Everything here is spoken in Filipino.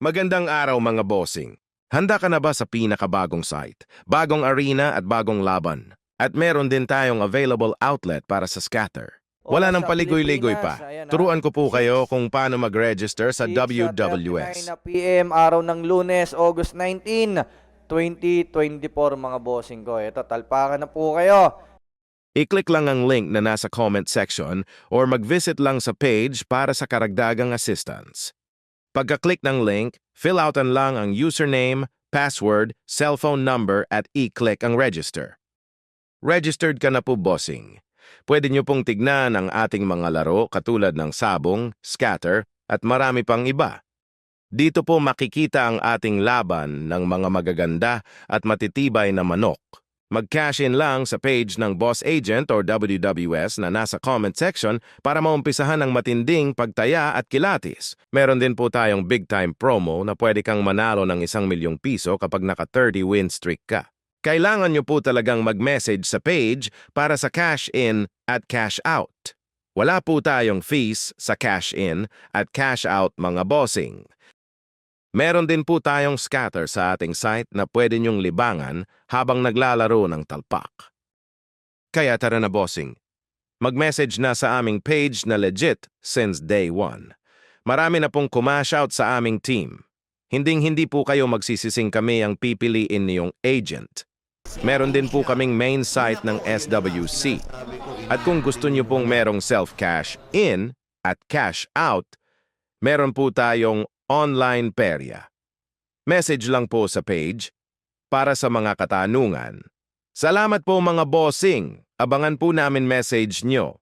Magandang araw mga bossing. Handa ka na ba sa pinakabagong site, bagong arena at bagong laban? At meron din tayong available outlet para sa scatter. Wala Oras nang sa paligoy-ligoy Pilipinas, pa. ayan Turuan ko po kayo 6, kung paano mag-register sa 6:39 WWS. na PM, araw ng Lunes, August 19, 2024 mga bossing ko. Ito, talpakan na po kayo. I-click lang ang link na nasa comment section or mag-visit lang sa page para sa karagdagang assistance. Pagka-click ng link, fill outan lang ang username, password, cellphone number at i-click ang register. Registered ka na po, bossing. Pwede nyo pong tignan ang ating mga laro katulad ng sabong, scatter, at marami pang iba. Dito po makikita ang ating laban ng mga magaganda at matitibay na manok. Mag-cash in lang sa page ng Boss Agent or WWS na nasa comment section para maumpisahan ang matinding pagtaya at kilatis. Meron din po tayong big time promo na pwede kang manalo ng 1,000,000 piso kapag naka 30 win streak ka. Kailangan nyo po talagang mag-message sa page para sa cash in at cash out. Wala po tayong fees sa cash in at cash out mga bossing. Meron din po tayong scatter sa ating site na pwede nyong libangan habang naglalaro ng talpak. Kaya tara na bossing, mag-message na sa aming page na legit since day 1. Marami na pong kumash-out sa aming team. Hinding-hindi po kayo magsisising kami ang pipiliin niyong agent. Meron din po kaming main site ng SWC. At kung gusto niyo pong merong self-cash in at cash out, meron po tayong online perya. Message lang po sa page para sa mga katanungan. Salamat po mga bossing. Abangan po namin message nyo.